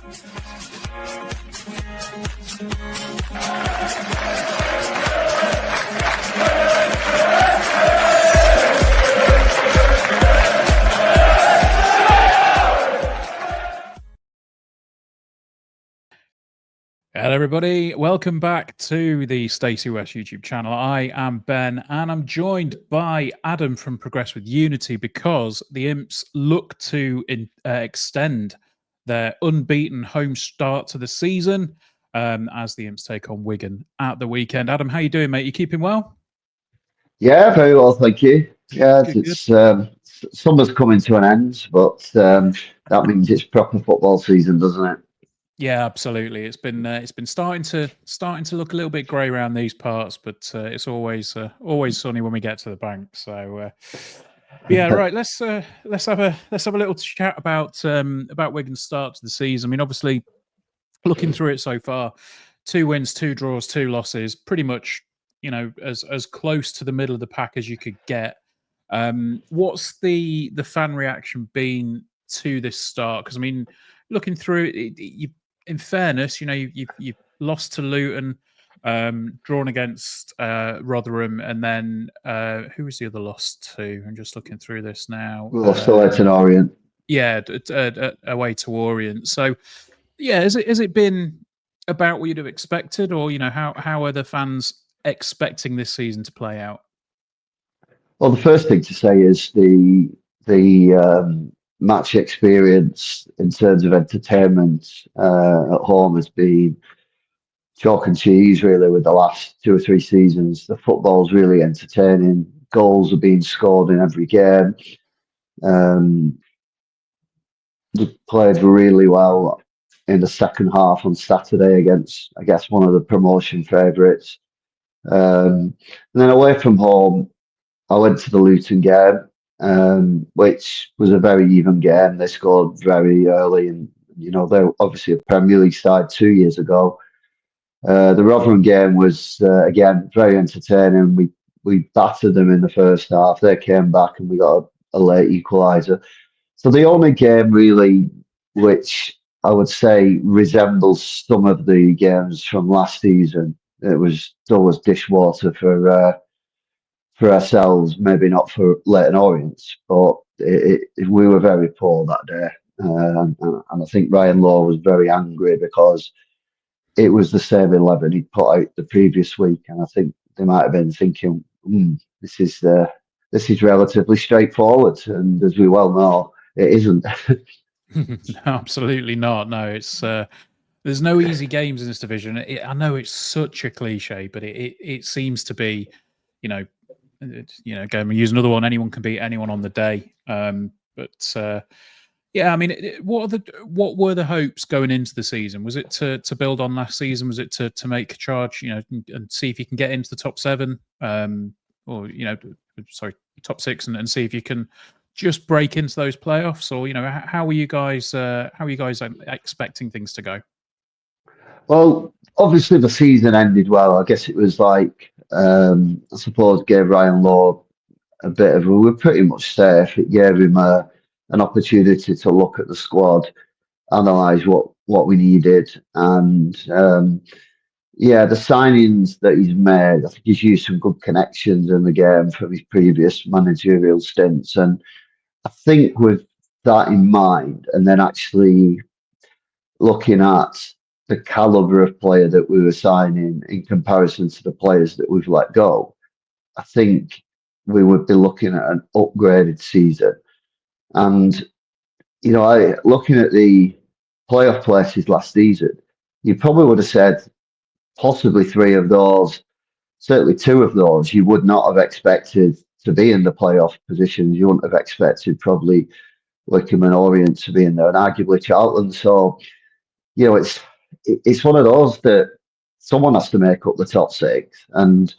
Hello everybody, welcome back to the Stacey West YouTube channel. I am Ben and I'm joined by Adam from Progress with Unity because the Imps look to extend their unbeaten home start to the season as the Imps take on Wigan at the weekend. Adam, how you doing, mate? You keeping well? Yeah, very well, thank you. Yeah, Good, it's summer's coming to an end, but that means it's proper football season, doesn't it? Yeah, absolutely. It's been starting to look a little bit grey around these parts, but it's always sunny when we get to the bank. So yeah, right. Let's have a little chat about Wigan's start to the season. I mean, obviously, looking through it so far, 2 wins, 2 draws, 2 losses, pretty much, as close to the middle of the pack as you could get. What's the fan reaction been to this start? Because I mean, looking through it, you, in fairness, you've lost to Luton, drawn against Rotherham, and then who was the other loss to? I'm just looking through this now. We lost to Leyton Orient. Yeah, away to Orient. So, yeah, has it been about what you'd have expected, or how are the fans expecting this season to play out? Well, the first thing to say is the match experience in terms of entertainment at home has been chalk and cheese, really, with the last 2 or 3 seasons. The football's really entertaining. Goals are being scored in every game. They played really well in the second half on Saturday against, I guess, one of the promotion favourites. And then away from home, I went to the Luton game, which was a very even game. They scored very early, and they're obviously a Premier League side 2 years ago. The Rotherham game was again very entertaining. We battered them in the first half. They came back, and we got a late equaliser. So the only game really, which I would say resembles some of the games from last season, it was dull as dishwater for ourselves, maybe not for Leyton Orient, but we were very poor that day. And I think Ryan Law was very angry because it was the same 11 he'd put out the previous week. And I think they might have been thinking, this is relatively straightforward. And as we well know, it isn't. No, absolutely not. No, it's there's no easy games in this division. I know it's such a cliche, but it seems to be, again, we use another one. Anyone can beat anyone on the day. Yeah, I mean, what were the hopes going into the season? Was it to build on last season? Was it to make a charge, and see if you can get into the top 7, or top 6, and see if you can just break into those playoffs, or how are you guys expecting things to go? Well, obviously the season ended well. I guess it was like, I suppose, gave Ryan Law a bit of, we were pretty much safe. It gave him an opportunity to look at the squad, analyse what we needed, and yeah, the signings that he's made, I think he's used some good connections in the game from his previous managerial stints. And I think with that in mind, and then actually looking at the caliber of player that we were signing in comparison to the players that we've let go, I think we would be looking at an upgraded season. And looking at the playoff places last season, you probably would have said possibly 3 of those, certainly 2 of those, you would not have expected to be in the playoff positions. You wouldn't have expected probably Wickham and Orient to be in there, and arguably Charlton. So, it's one of those that someone has to make up the top 6, and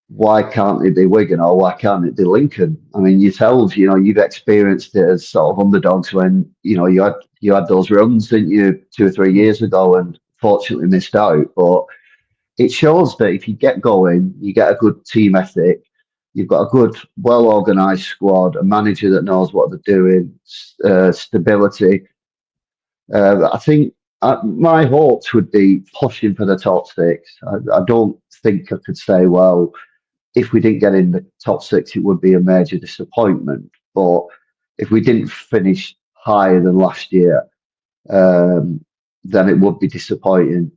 why can't it be Wigan, or why can't it be Lincoln? I mean, yourselves, you've experienced it as sort of underdogs when you had those runs, didn't you, 2 or 3 years ago, and fortunately missed out. But it shows that if you get going, you get a good team ethic, you've got a good, well organised squad, a manager that knows what they're doing, stability. I think my hopes would be pushing for the top six. I don't think I could say, well, if we didn't get in the top six, it would be a major disappointment. But if we didn't finish higher than last year, um, then it would be disappointing.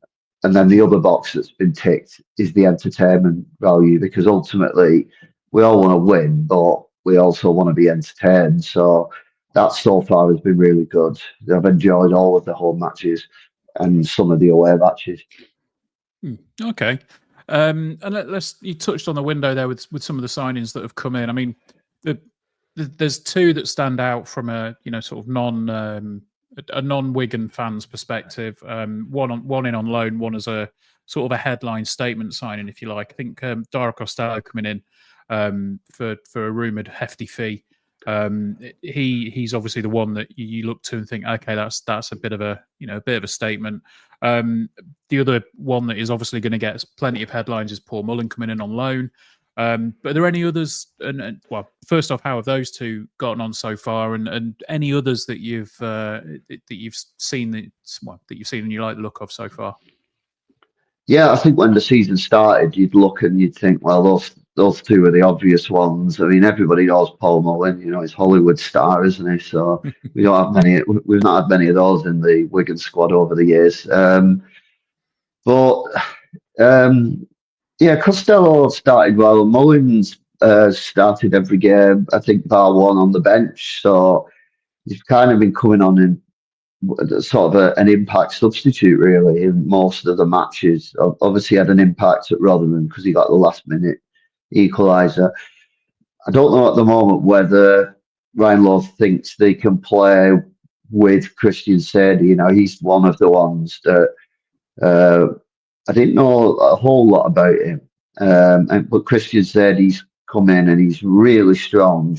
And then the other box that's been ticked is the entertainment value, because ultimately we all want to win, but we also want to be entertained. So that so far has been really good. I've enjoyed all of the home matches and some of the away matches. Okay. And you touched on the window there with some of the signings that have come in. I mean, there's two that stand out from a sort of non-Wigan fans perspective. One in on loan, one as a sort of a headline statement signing, if you like. I think Dara Costello coming in for a rumoured hefty fee. He's obviously the one that you look to and think, okay, that's a bit of a statement. The other one that is obviously going to get plenty of headlines is Paul Mullen coming in on loan. But are there any others? And well, first off, how have those two gotten on so far? And any others that you've seen that you've seen and you like the look of so far? Yeah, I think when the season started, you'd look and you'd think, well, those two are the obvious ones. I mean, everybody knows Paul Mullen. He's Hollywood star, isn't he? So we don't have many. We've not had many of those in the Wigan squad over the years. But yeah, Costello started well. Mullins started every game, I think, bar one on the bench. So he's kind of been coming on in sort of an impact substitute, really, in most of the matches. Obviously, had an impact at Rotherham because he got the last minute equaliser. I don't know at the moment whether Ryan Lowe thinks they can play with Christian Sadie. He's one of the ones that I didn't know a whole lot about him. But Christian said he's come in and he's really strong.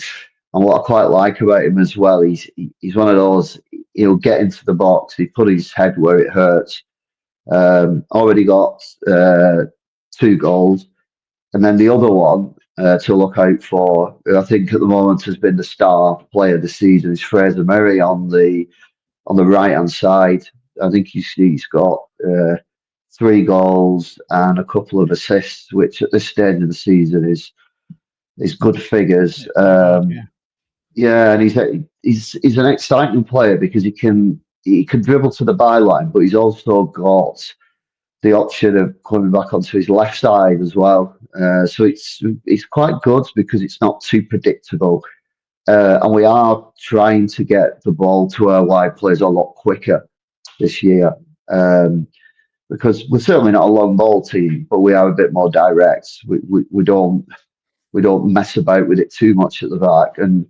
And what I quite like about him as well, he's one of those, he'll get into the box, he put his head where it hurts. Already got 2 goals. And then the other one to look out for, who I think at the moment has been the star player of the season, is Fraser Murray on the right hand side. I think he's got 3 goals and a couple of assists, which at this stage of the season is good figures. Yeah, and he's an exciting player because he can dribble to the byline, but he's also got the option of coming back onto his left side as well. So it's quite good because it's not too predictable. And we are trying to get the ball to our wide players a lot quicker this year. Because we're certainly not a long ball team, but we are a bit more direct. We don't mess about with it too much at the back. And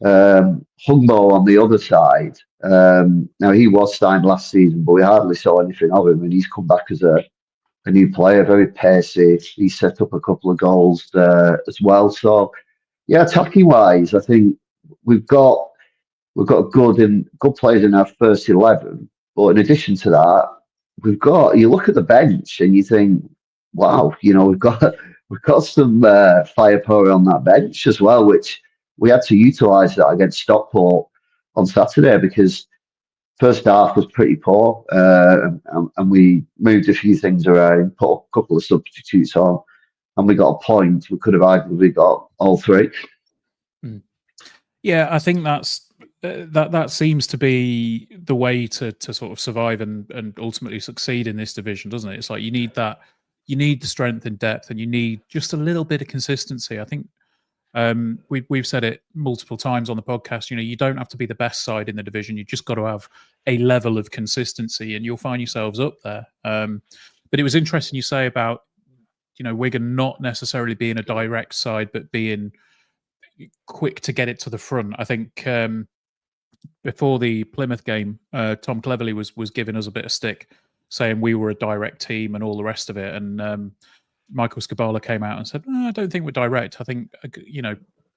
Humbo on the other side, now he was signed last season, but we hardly saw anything of him, and he's come back as a new player, very pacey. He set up a couple of goals as well. So yeah, attacking wise, I think we've got good players in our first 11. But in addition to that, you look at the bench and you think, wow, we've got some firepower on that bench as well, which we had to utilise that against Stockport on Saturday because first half was pretty poor, and we moved a few things around, put a couple of substitutes on, and we got a point. We could have arguably got all 3. Yeah, I think that seems to be the way to sort of survive and ultimately succeed in this division, doesn't it? It's like you need the strength and depth, and you need just a little bit of consistency. I think we've said it multiple times on the podcast. You don't have to be the best side in the division. You just got to have a level of consistency, and you'll find yourselves up there. But it was interesting you say about Wigan not necessarily being a direct side, but being quick to get it to the front. I think before the Plymouth game, Tom Cleverley was giving us a bit of stick, saying we were a direct team and all the rest of it. And Michael Skubala came out and said, I don't think we're direct. I think,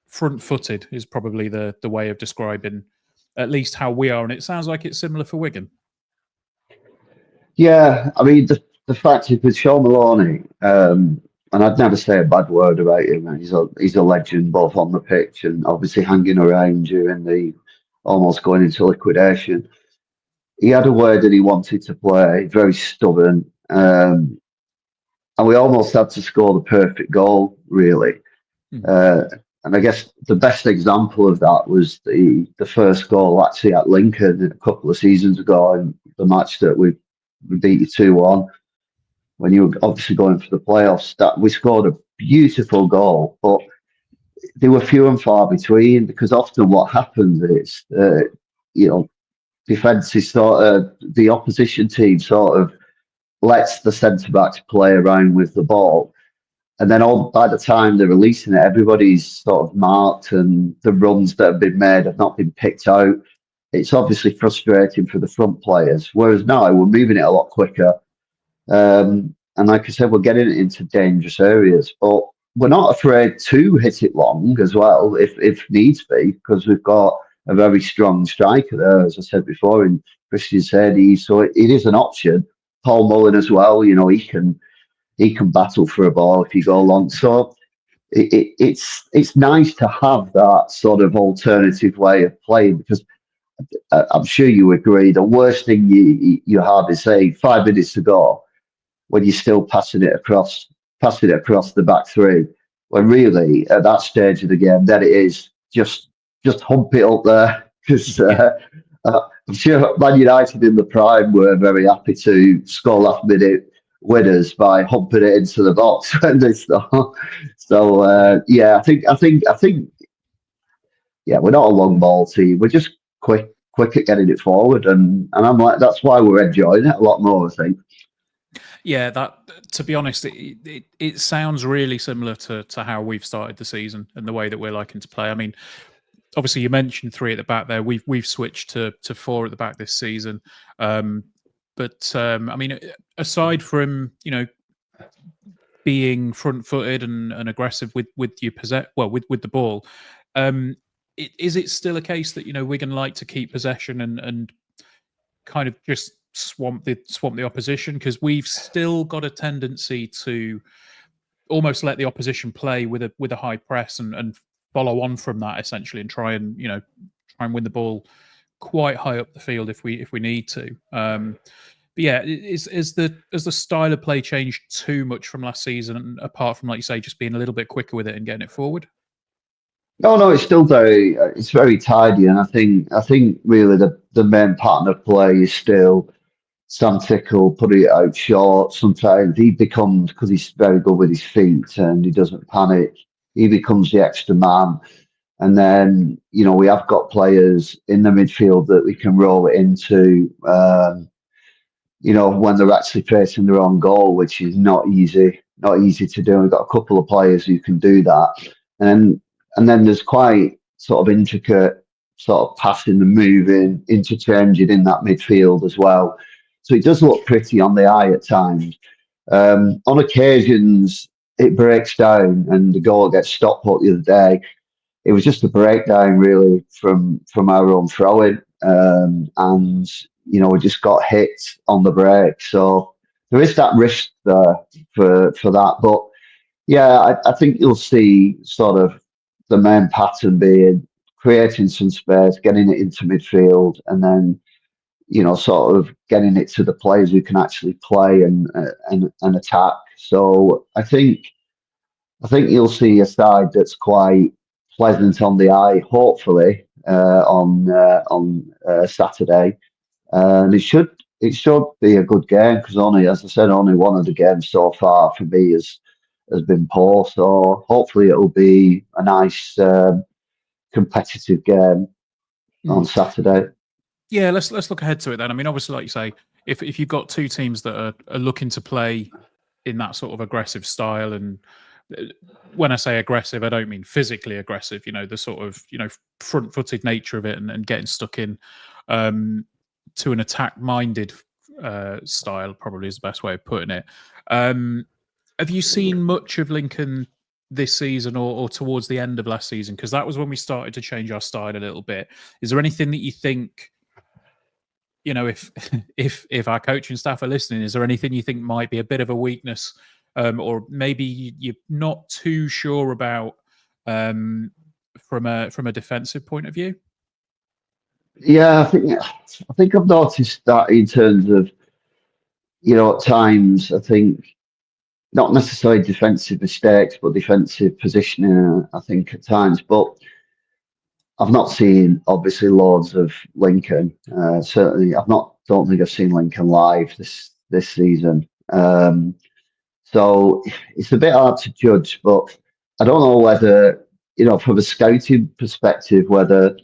front-footed is probably the way of describing at least how we are. And it sounds like it's similar for Wigan. Yeah, I mean, the fact is with Sean Maloney, and I'd never say a bad word about him. He's a legend both on the pitch and obviously hanging around during the almost going into liquidation. he had a way that he wanted to play, very stubborn, and we almost had to score the perfect goal, really. Uh, and I guess the best example of that was the first goal actually at Lincoln a couple of seasons ago in the match that we beat you 2-1 when you were obviously going for the playoffs. That we scored a beautiful goal, but they were few and far between because often what happens is, you know, defence is the opposition team sort of lets the centre backs play around with the ball. And then by the time they're releasing it, everybody's sort of marked and the runs that have been made have not been picked out. It's obviously frustrating for the front players. Whereas now we're moving it a lot quicker. And like I said, we're getting it into dangerous areas. But we're not afraid to hit it long as well, if needs be, because we've got a very strong striker there, as I said before, in Christian Sedi. So it is an option. Paul Mullin as well, he can battle for a ball if you go long. So it's nice to have that sort of alternative way of playing because I'm sure you agree. The worst thing you have is say 5 minutes to go when you're still passing it across the back three. When really at that stage of the game, then it is just hump it up there because Yeah. I'm sure Man United in the prime were very happy to score last minute winners by humping it into the box when they start. So yeah, I think yeah, we're not a long ball team. We're just quick at getting it forward, and I'm like that's why we're enjoying it a lot more. I think. Yeah, that to be honest, it sounds really similar to how we've started the season and the way that we're liking to play. I mean, obviously you mentioned three at the back there. We've switched to four at the back this season. But I mean, aside from being front footed and aggressive with your with the ball, um, is it still a case that Wigan like to keep possession and kind of just swamp the opposition because we've still got a tendency to almost let the opposition play with a high press and follow on from that essentially and try and win the ball quite high up the field if we need to. But yeah, is the style of play changed too much from last season? Apart from like you say, just being a little bit quicker with it and getting it forward. No, it's still it's very tidy, and I think really the main pattern of play is still Sam Tickle putting it out short. Sometimes he becomes because he's very good with his feet and he doesn't panic. He becomes the extra man, and then we have got players in the midfield that we can roll it into. When they're actually facing their own goal, which is not easy to do. We've got a couple of players who can do that, and and then there's quite sort of intricate sort of passing and moving, interchanging in that midfield as well. So it does look pretty on the eye at times. On occasions, it breaks down and the goal gets stopped up the other day. It was just a breakdown really from our own throwing, and we just got hit on the break. So there is that risk there for that. But yeah, I think you'll see sort of the main pattern being creating some space, getting it into midfield, and then sort of getting it to the players who can actually play and attack. So I think you'll see a side that's quite pleasant on the eye, hopefully on Saturday, and it should be a good game because only, as I said, only one of the games so far for me has been poor. So hopefully it'll be a nice competitive game on Mm. Saturday. Yeah, let's look ahead to it then. I mean, obviously, like you say, if you've got two teams that are looking to play in that sort of aggressive style, and when I say aggressive, I don't mean physically aggressive. The sort of front-footed nature of it and getting stuck in to an attack-minded style probably is the best way of putting it. Um, have you seen much of Lincoln this season or towards the end of last season? Because that was when we started to change our style a little bit. Is there anything that you think? If if our coaching staff are listening, is there anything you think might be a bit of a weakness, or maybe you're not too sure about from a defensive point of view? Yeah, I think I've noticed that in terms of, at times I think not necessarily defensive mistakes, but defensive positioning. I think at times, but I've not seen obviously loads of Lincoln. Certainly, Don't think I've seen Lincoln live this season. So it's a bit hard to judge, but I don't know whether, from a scouting perspective, whether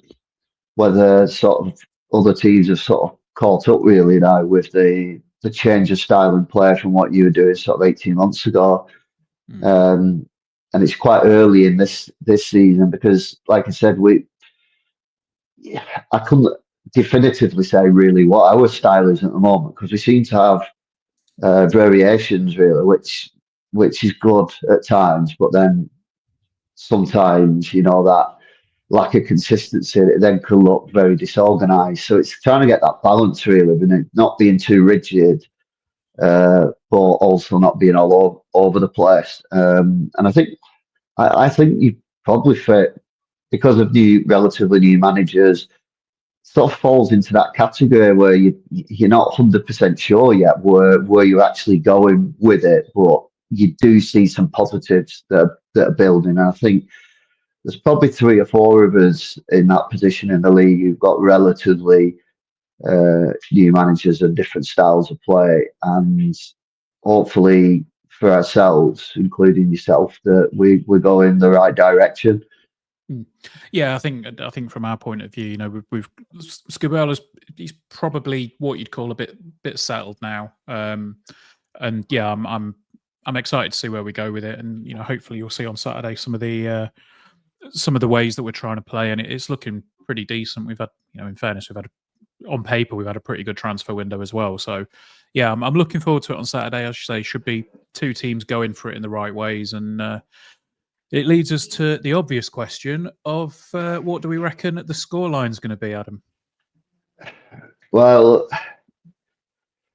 sort of other teams have sort of caught up really now with the change of style and play from what you were doing sort of 18 months ago. Mm. Um, and it's quite early in this season because, like I said, I couldn't definitively say really what our style is at the moment because we seem to have variations really, which is good at times, but then sometimes that lack of consistency it then can look very disorganized. So it's trying to get that balance really, not being too rigid, but also not being all over the place. And I think you probably fit because of relatively new managers sort of falls into that category where you're not 100% sure yet where you're actually going with it, but you do see some positives that are building. And I think there's probably three or four of us in that position in the league who've got relatively new managers and different styles of play, and hopefully for ourselves, including yourself, that we go in the right direction. Yeah, I think from our point of view, we've Skubala's he's probably what you'd call a bit settled now, and yeah, I'm excited to see where we go with it, and hopefully you'll see on Saturday some of the ways that we're trying to play, and it's looking pretty decent. We've had, in fairness, on paper we've had a pretty good transfer window as well. So yeah, I'm looking forward to it on Saturday. As you say, should be two teams going for it in the right ways, and it leads us to the obvious question of what do we reckon the scoreline's going to be, Adam? Well,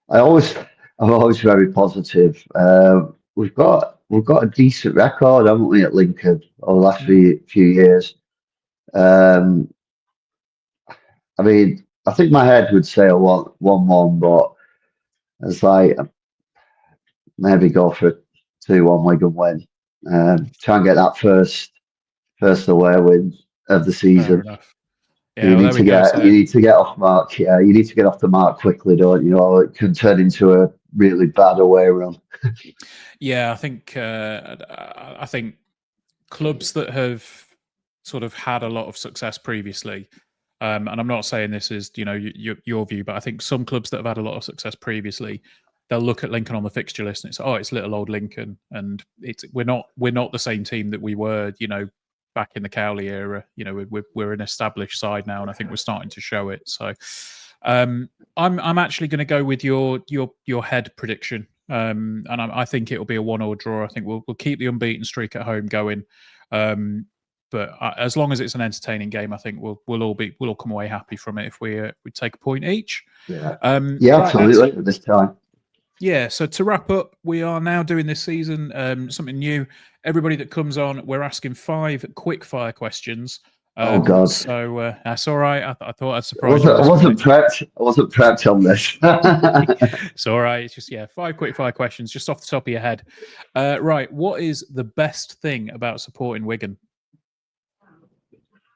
I always I'm always very positive. We've got a decent record, haven't we, at Lincoln over the last Mm. few years. Um, I mean, I think my head would say a 1-1, but it's like maybe go for a 2-1 Wigan win. Try and get that first away win of the Fair season. enough. You Yeah, well, need there we to go. get So you need to get off mark. Yeah, you need to get off the mark quickly, don't you? Or it can turn into a really bad away run. yeah, I think clubs that have sort of had a lot of success previously, and I'm not saying this is your view, but I think some clubs that have had a lot of success previously, they'll look at Lincoln on the fixture list and it's little old Lincoln, and we're not the same team that we were back in the Cowley era. We're an established side now, and I think we're starting to show it. So I'm actually going to go with your head prediction. And I think it'll be a 1-1 draw. I think we'll keep the unbeaten streak at home going. But as long as it's an entertaining game, I think we'll all come away happy from it if we take a point each. Yeah, yeah, Right, absolutely. At this time. yeah. So to wrap up, we are now doing this season something new. Everybody that comes on, we're asking 5 quick-fire questions. Oh God, So that's all right. I thought I'd I surprise you wasn't I this way. wasn't prepped. I wasn't prepped on this. It's all right. It's just 5 quick-fire questions, just off the top of your head. Right. What is the best thing about supporting Wigan?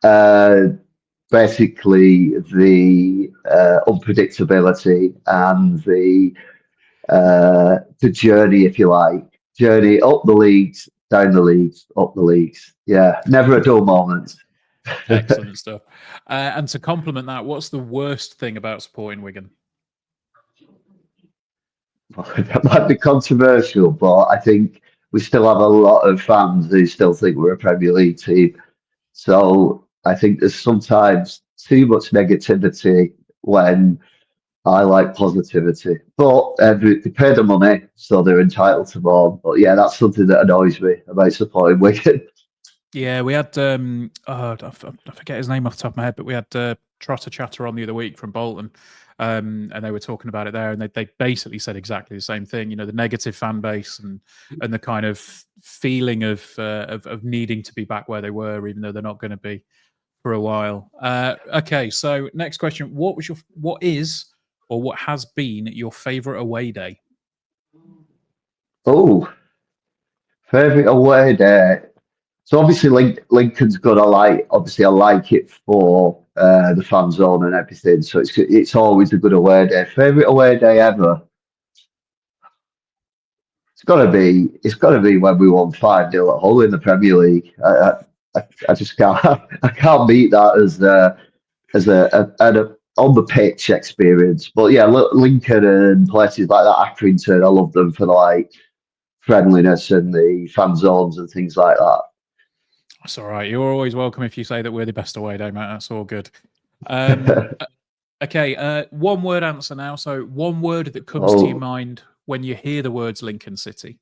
uh, Basically, the unpredictability and the journey, if you like, journey up the leagues, down the leagues, up the leagues. Yeah, never a dull moment. Excellent stuff. And to complement that, what's the worst thing about supporting Wigan? That might be controversial, but I think we still have a lot of fans who still think we're a Premier League team. So I think there's sometimes too much negativity when I like positivity. But they pay the money, so they're entitled to more. But yeah, that's something that annoys me about supporting Wigan. Yeah, we had I forget his name off the top of my head, but we had Trotter Chatter on the other week from Bolton, and they were talking about it there, and they basically said exactly the same thing. The negative fan base and the kind of feeling of needing to be back where they were, even though they're not going to be. for a while. Okay, so next question: what is or what has been your favourite away day? Oh, favourite away day. So obviously Lincoln's good. Obviously I like it for the fan zone and everything. So it's always a good away day. Favourite away day ever. It's gotta be when we won 5-0 at Hull in the Premier League. I just can't I can't beat that as a on the pitch experience. But yeah, Lincoln and places like that, Accrington, I love them for like friendliness and the fan zones and things like that. That's all right. You're always welcome if you say that we're the best away day, mate. That's all good. Okay, one word answer now. So one word that comes to your Oh, mind when you hear the words Lincoln City.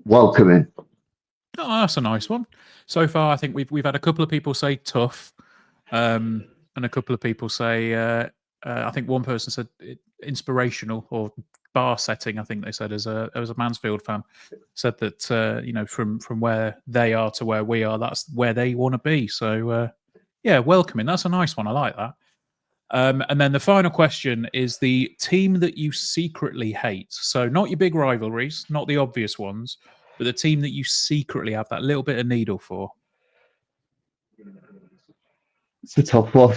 welcoming. Oh, that's a nice one. So far, I think we've had a couple of people say tough, and a couple of people say. I think one person said inspirational or bar setting. I think they said as a Mansfield fan said that you know from where they are to where we are, that's where they want to be. So yeah, welcoming. That's a nice one. I like that. And then the final question is the team that you secretly hate. So not your big rivalries, not the obvious ones, but the team that you secretly have that little bit of needle for. It's a tough one.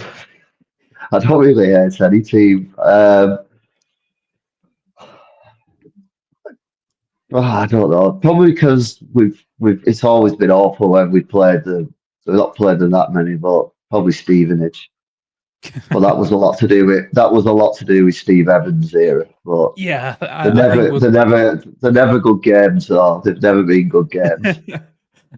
I don't really hate any team. I don't know. Probably because we've it's always been awful when we played them. We've not played them that many, but probably Stevenage. But that was a lot to do with Steve Evans' era. But Yeah, I think we'll. they're never good games. Though they've never been good games.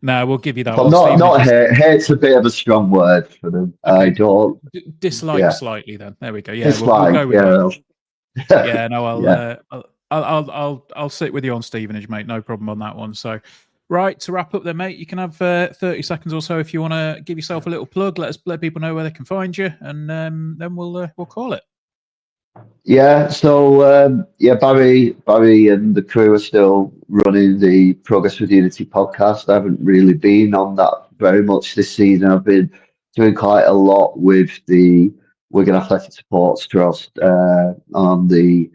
No, we'll give you that But one. Stevenage not is hate. Hate's a bit of a strong word for them. I okay. don't. Dislike Yeah, slightly. Then there we go. Yeah, we'll dislike. go with that. Yeah, Yeah, no, yeah. I'll sit with you on Stevenage, mate. No problem on that one. So, right to wrap up, then, mate. You can have 30 seconds or so if you want to give yourself a little plug. Let people know where they can find you, and then we'll call it. Yeah, so yeah, Barry and the crew are still running the Progress with Unity podcast. I haven't really been on that very much this season. I've been doing quite a lot with the Wigan Athletic Supports Trust on the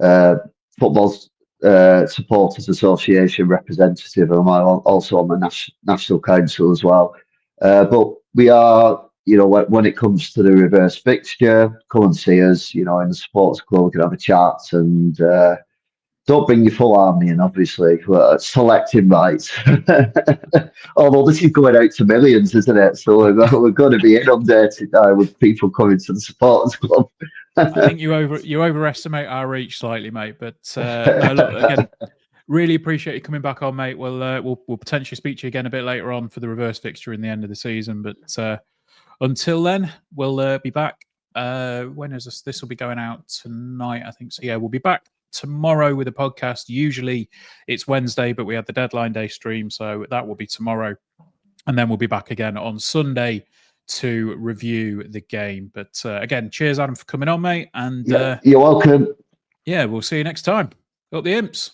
uh, Football Supporters Association representative, and I'm also on the National Council as well. But we are, you know, when it comes to the reverse fixture, come and see us, you know, in the sports club. We can have a chat and don't bring your full army in, obviously. We're selecting rights. Although this is going out to millions, isn't it? So we're going to be inundated now with people coming to the supporters club. I think you overestimate our reach slightly, mate. But no, look again. Really appreciate you coming back on, mate. We'll potentially speak to you again a bit later on for the reverse fixture in the end of the season. But until then, we'll be back. When is this? This will be going out tonight, I think. So yeah, we'll be back tomorrow with a podcast. Usually it's Wednesday, but we had the deadline day stream, so that will be tomorrow. And then we'll be back again on Sunday to review the game. But again, cheers, Adam, for coming on, mate. And Yeah, you're welcome. yeah, we'll see you next time. Up the Imps.